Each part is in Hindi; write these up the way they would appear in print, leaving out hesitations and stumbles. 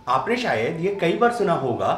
आपने शायद ये कई बार सुना होगा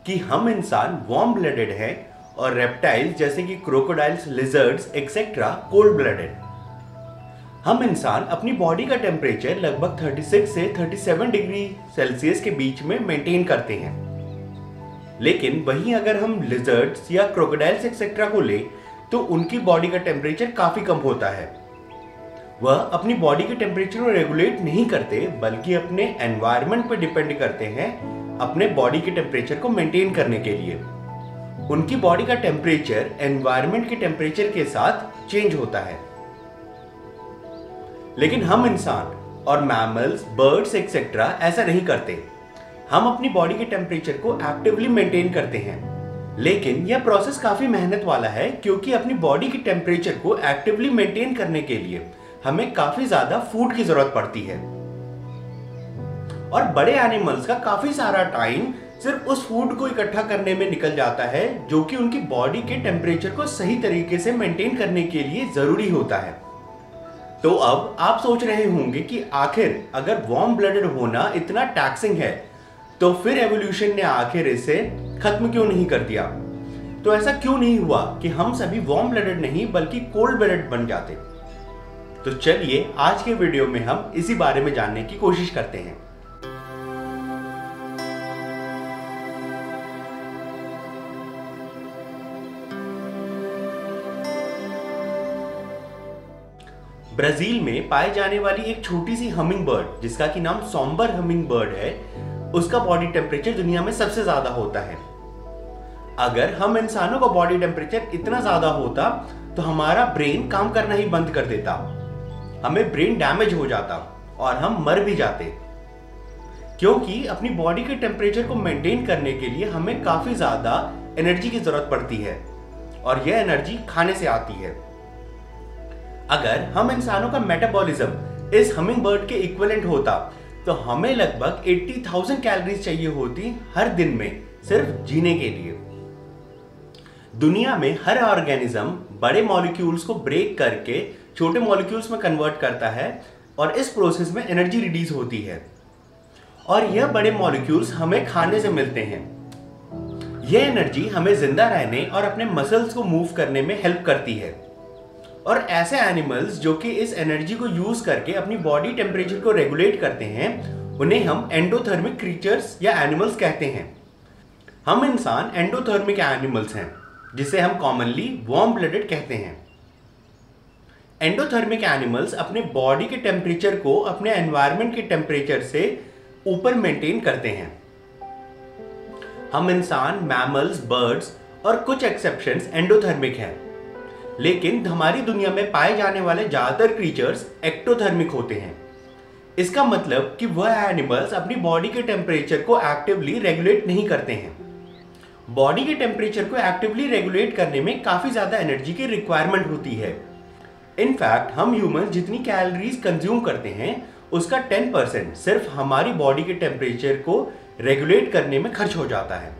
कि हम इंसान वार्म ब्लडेड हैं और रेप्टाइल्स जैसे कि crocodiles, lizards etcetera cold blooded. हम इंसान अपनी बॉडी का टेम्परेचर लगभग 36 से 37 डिग्री सेल्सियस के बीच में मेंटेन करते हैं। लेकिन वहीं अगर हम लिजर्ड्स या क्रोकोडाइल्स एक्सेट्रा को लें तो उनकी बॉडी का टेम्परेचर काफी कम होता है। वह अपनी बॉडी के टेम्परेचर को रेगुलेट नहीं करते बल्कि अपने एनवायरनमेंट पर डिपेंड करते हैं अपने बॉडी के टेम्परेचर को मेंटेन करने के लिए। उनकी बॉडी का टेम्परेचर एनवायरनमेंट के टेम्परेचर के साथ चेंज होता है। लेकिन हम इंसान और मैमल्स, बर्ड्स एक्सेट्रा ऐसा नहीं करते। हम अपनी बॉडी के टेम्परेचर को एक्टिवली मेंटेन करते हैं, लेकिन यह प्रोसेस काफी मेहनत वाला है क्योंकि अपनी बॉडी के टेम्परेचर को एक्टिवली मेंटेन करने के लिए हमें काफी ज्यादा फूड की जरूरत पड़ती है। और बड़े एनिमल्स का काफी सारा टाइम सिर्फ उस फूड को इकट्ठा करने में निकल जाता है जो कि उनकी बॉडी के टेम्परेचर को सही तरीके से मेंटेन करने के लिए जरूरी होता है। तो अब आप सोच रहे होंगे कि आखिर अगर वार्म ब्लडेड होना इतना टैक्सिंग है तो फिर एवोल्यूशन ने आखिर इसे खत्म क्यों नहीं कर दिया। तो ऐसा क्यों नहीं हुआ कि हम सभी वार्म ब्लडेड नहीं बल्कि कोल्ड ब्लडेड बन जाते। तो चलिए आज के वीडियो में हम इसी बारे में जानने की कोशिश करते हैं। ब्राजील में पाए जाने वाली एक छोटी सी हमिंग बर्ड जिसका की नाम सॉम्बर हमिंग बर्ड है, उसका बॉडी टेम्परेचर दुनिया में सबसे ज्यादा होता है। अगर हम इंसानों का बॉडी टेम्परेचर इतना ज्यादा होता तो हमारा ब्रेन काम करना ही बंद कर देता, हमें ब्रेन डैमेज हो जाता और हम मर भी जाते। क्योंकि अपनी बॉडी के टेम्परेचर को मेंटेन करने के लिए हमें काफी ज्यादा एनर्जी की जरूरत पड़ती है और यह एनर्जी खाने से आती है। अगर हम इंसानों का मेटाबॉलिज्म इस हमिंग बर्ड के इक्विवेलेंट होता तो हमें लगभग 80,000 कैलोरीज चाहिए होती हर दिन में सिर्फ जीने के लिए। दुनिया में हर ऑर्गेनिज्म बड़े मॉलिक्यूल्स को ब्रेक करके छोटे मॉलिक्यूल्स में कन्वर्ट करता है और इस प्रोसेस में एनर्जी रिलीज होती है और यह बड़े मॉलिक्यूल्स हमें खाने से मिलते हैं। यह एनर्जी हमें जिंदा रहने और अपने मसल्स को मूव करने में हेल्प करती है। और ऐसे एनिमल्स जो कि इस एनर्जी को यूज करके अपनी बॉडी टेम्परेचर को रेगुलेट करते हैं उन्हें हम एंडोथर्मिक क्रीचर्स या एनिमल्स कहते हैं। हम इंसान एंडोथर्मिक एनिमल्स हैं जिसे हम कॉमनली वार्म ब्लडेड कहते हैं। एंडोथर्मिक एनिमल्स अपने बॉडी के टेम्परेचर को अपने एनवायरनमेंट के टेम्परेचर से ऊपर मेंटेन करते हैं। हम इंसान, मैमल्स, बर्ड्स और कुछ एक्सेप्शंस एंडोथर्मिक हैं, लेकिन हमारी दुनिया में पाए जाने वाले ज्यादातर क्रीचर्स एक्टोथर्मिक होते हैं। इसका मतलब कि वह एनिमल्स अपनी बॉडी के टेम्परेचर को एक्टिवली रेगुलेट नहीं करते हैं। बॉडी के टेम्परेचर को एक्टिवली रेगुलेट करने में काफी ज्यादा एनर्जी की रिक्वायरमेंट होती है। इनफैक्ट हम ह्यूमंस जितनी कैलोरीज कंज्यूम करते हैं उसका 10% सिर्फ हमारी बॉडी के टेम्परेचर को रेगुलेट करने में खर्च हो जाता है।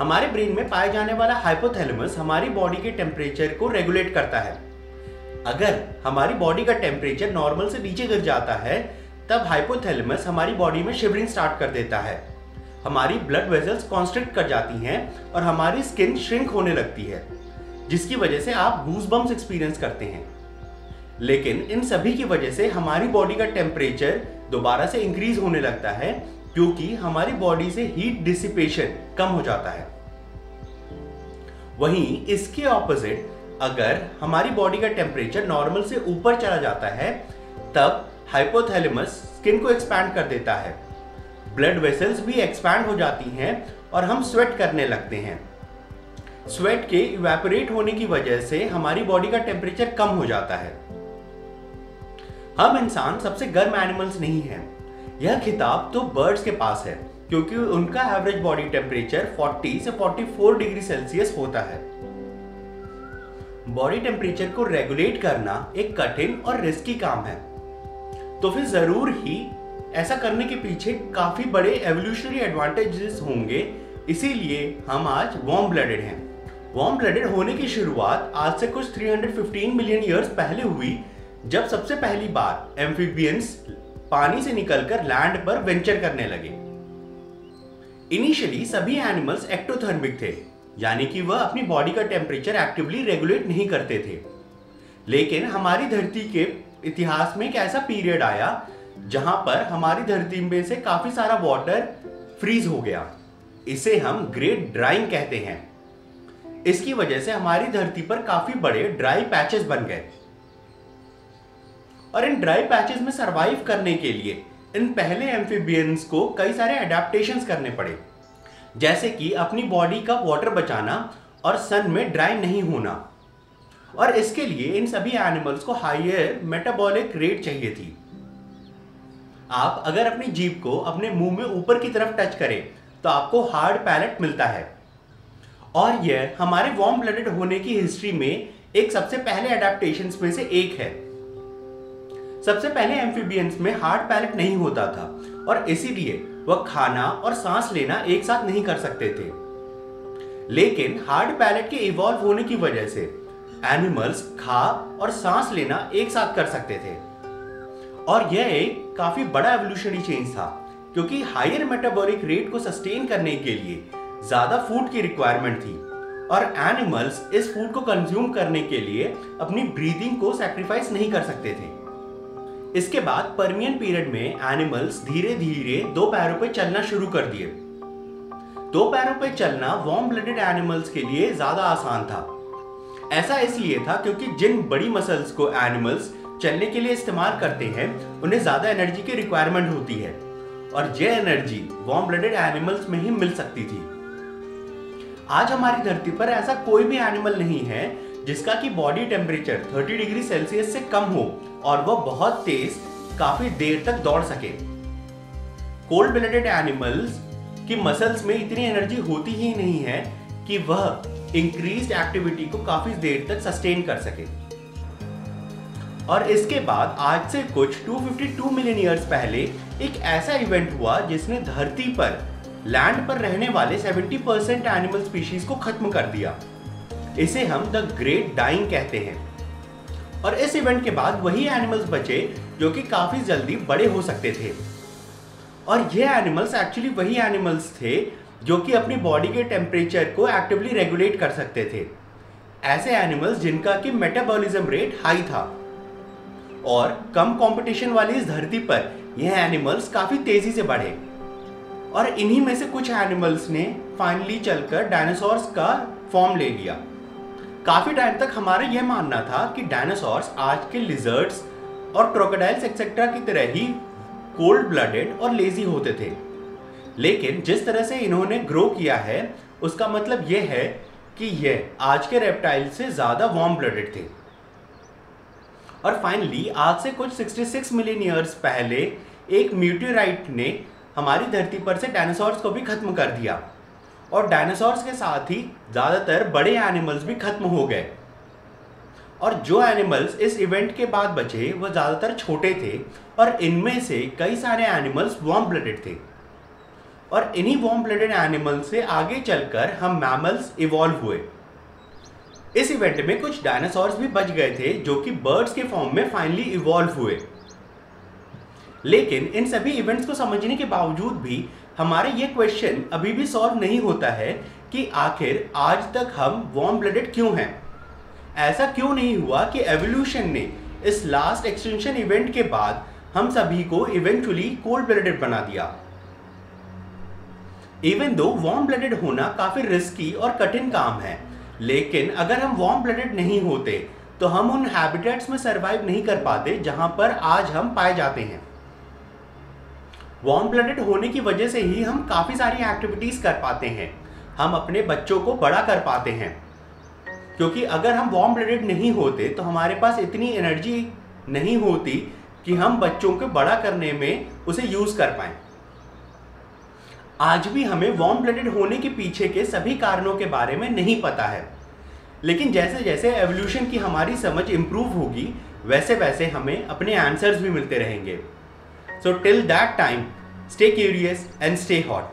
हमारे ब्रेन में पाए जाने वाला हाइपोथैलेमस हमारी बॉडी के टेम्परेचर को रेगुलेट करता है। अगर हमारी बॉडी का टेम्परेचर नॉर्मल से नीचे गिर जाता है तब हाइपोथैलेमस हमारी बॉडी में शिवरिंग स्टार्ट कर देता है, हमारी ब्लड वेसल्स कॉन्स्ट्रिक्ट कर जाती हैं और हमारी स्किन श्रिंक होने लगती है, जिसकी वजह से आप गूज़बम्प्स एक्सपीरियंस करते हैं। लेकिन इन सभी की वजह से हमारी बॉडी का टेम्परेचर दोबारा से इंक्रीज होने लगता है क्योंकि हमारी बॉडी से हीट डिसिपेशन कम हो जाता है। वहीं इसके ऑपोजिट अगर हमारी बॉडी का टेम्परेचर नॉर्मल से ऊपर चला जाता है तब हाइपोथैलेमस स्किन को एक्सपैंड कर देता है, ब्लड वेसल्स भी एक्सपैंड हो जाती हैं और हम स्वेट करने लगते हैं। स्वेट के इवेपोरेट होने की वजह से हमारी बॉडी का टेम्परेचर कम हो जाता है। हम इंसान सबसे गर्म एनिमल्स नहीं हैं, यह खिताब तो बर्ड्स के पास है क्योंकि उनका एवरेज बॉडी टेम्परेचर 40 से 44 डिग्री सेल्सियस होता है। बॉडी टेम्परेचर को रेगुलेट करना एक कठिन और रिस्की काम है, तो फिर जरूर ही ऐसा करने के पीछे काफी बड़े एवोल्यूशनरी एडवांटेजेस होंगे, इसीलिए हम आज वार्म ब्लडेड हैं। वार्म ब्लडेड होने की शुरुआत आज से कुछ 315 मिलियन ईयर्स पहले हुई, जब सबसे पहली बार एम्फीबियंस पानी से निकलकर लैंड पर वेंचर करने लगे। इनिशियली सभी एनिमल्स एक्टोथर्मिक थे, यानी कि वह अपनी बॉडी का टेम्परेचर एक्टिवली रेगुलेट नहीं करते थे। लेकिन हमारी धरती के इतिहास में एक ऐसा पीरियड आया जहां पर हमारी धरती में से काफी सारा वाटर फ्रीज हो गया। इसे हम ग्रेट ड्राइंग कहते हैं। इसकी वजह से हमारी धरती पर काफी बड़े ड्राई पैचेस बन गए और इन ड्राई पैचेस में सरवाइव करने के लिए इन पहले एम्फीबियंस को कई सारे एडेप्टेशंस करने पड़े, जैसे कि अपनी बॉडी का वाटर बचाना और सन में ड्राई नहीं होना। और इसके लिए इन सभी एनिमल्स को हायर मेटाबॉलिक रेट चाहिए थी। आप अगर अपनी जीभ को अपने मुंह में ऊपर की तरफ टच करें तो आपको हार्ड पैलेट मिलता है, और यह हमारे वार्म ब्लडेड होने की हिस्ट्री में एक सबसे पहले एडेप्टेशंस में से एक है। सबसे पहले एम्फीबियंस में हार्ड पैलेट नहीं होता था और इसीलिए वह खाना और सांस लेना एक साथ नहीं कर सकते थे। लेकिन हार्ड पैलेट के इवॉल्व होने की वजह से एनिमल्स खा और सांस लेना एक साथ कर सकते थे, और यह एक काफी बड़ा एवोल्यूशनरी चेंज था, क्योंकि हायर मेटाबॉलिक रेट को सस्टेन करने के लिए ज्यादा फूड की रिक्वायरमेंट थी और एनिमल्स इस फूड को कंज्यूम करने के लिए अपनी ब्रीदिंग को सैक्रिफाइस नहीं कर सकते थे। इसके बाद पर्मियन पीरियड में एनिमल्स धीरे धीरे दो पैरों पर चलना शुरू कर दिए। दो पैरों पर चलना वार्म ब्लडेड एनिमल्स के लिए ज्यादा आसान था। ऐसा इसलिए था क्योंकि जिन बड़ी मसल्स को एनिमल्स चलने के लिए इस्तेमाल करते हैं उन्हें ज्यादा एनर्जी की रिक्वायरमेंट होती है, और यह एनर्जी वार्म ब्लडेड एनिमल्स में ही मिल सकती थी। आज हमारी धरती पर ऐसा कोई भी एनिमल नहीं है जिसका कि बॉडी टेम्परेचर 30 डिग्री सेल्सियस से कम हो और वह बहुत तेज काफी देर तक दौड़ सके। कोल्ड ब्लडेड एनिमल्स की मसल्स में इतनी एनर्जी होती ही नहीं है कि वह इंक्रीज्ड एक्टिविटी को काफी देर तक सस्टेन कर सके। और इसके बाद आज से कुछ 252 मिलियन ईयर्स पहले एक ऐसा इवेंट हुआ जिसने धरती पर लैंड पर रहने वाले 70% एनिमल स्पीशीज को खत्म कर दिया। इसे हम द ग्रेट डाइंग कहते हैं। और इस इवेंट के बाद वही एनिमल्स बचे जो कि काफी जल्दी बड़े हो सकते थे, और ये एनिमल्स एक्चुअली वही एनिमल्स थे जो कि अपनी बॉडी के टेम्परेचर को एक्टिवली रेगुलेट कर सकते थे। ऐसे एनिमल्स जिनका कि मेटाबॉलिज्म रेट हाई था, और कम कंपटीशन वाली इस धरती पर यह एनिमल्स काफी तेजी से बढ़े, और इन्हीं में से कुछ एनिमल्स ने फाइनली चलकर डायनासोर्स का फॉर्म ले लिया। काफी टाइम तक हमारा यह मानना था कि डायनासोर्स आज के लिजर्ड्स और क्रोकोडाइल्स एक्सेट्रा की तरह ही कोल्ड ब्लडेड और लेजी होते थे, लेकिन जिस तरह से इन्होंने ग्रो किया है उसका मतलब यह है कि यह आज के रेप्टाइल से ज्यादा वार्म ब्लडेड थे। और फाइनली आज से कुछ 66 मिलियन ईयर्स पहले एक मीटियोराइट ने हमारी धरती पर से डायनासोर्स को भी खत्म कर दिया, और डायनासोर्स के साथ ही ज्यादातर बड़े एनिमल्स भी खत्म हो गए। और जो एनिमल्स इस इवेंट के बाद बचे वह ज्यादातर छोटे थे, और इनमें से कई सारे एनिमल्स वार्म ब्लडेड थे। और इन्हीं वार्म ब्लडेड एनिमल्स से आगे चलकर हम मैमल्स इवॉल्व हुए। इस इवेंट में कुछ डायनासोर्स भी बच गए थे जो कि बर्ड्स के फॉर्म में फाइनली इवॉल्व हुए। लेकिन इन सभी इवेंट्स को समझने के बावजूद भी हमारे ये क्वेश्चन अभी भी सॉल्व नहीं होता है कि आखिर आज तक हम वार्म ब्लडेड क्यों हैं। ऐसा क्यों नहीं हुआ कि एवोल्यूशन ने इस लास्ट एक्सटिंक्शन इवेंट के बाद हम सभी को इवेंचुअली कोल्ड ब्लडेड बना दिया। इवन दो वार्म ब्लडेड होना काफी रिस्की और कठिन काम है, लेकिन अगर हम वार्म ब्लडेड नहीं होते तो हम उन हैबिटेट्स में सरवाइव नहीं कर पाते जहां पर आज हम पाए जाते हैं। वार्म ब्लडेड होने की वजह से ही हम काफी सारी एक्टिविटीज कर पाते हैं, हम अपने बच्चों को बड़ा कर पाते हैं, क्योंकि अगर हम वार्म ब्लडेड नहीं होते तो हमारे पास इतनी एनर्जी नहीं होती कि हम बच्चों को बड़ा करने में उसे यूज कर पाएं। आज भी हमें वार्म ब्लडेड होने के पीछे के सभी कारणों के बारे में नहीं पता है, लेकिन जैसे जैसे एवोल्यूशन की हमारी समझ इंप्रूव होगी वैसे वैसे हमें अपने आंसर्स भी मिलते रहेंगे। So till that time, stay curious and stay hot.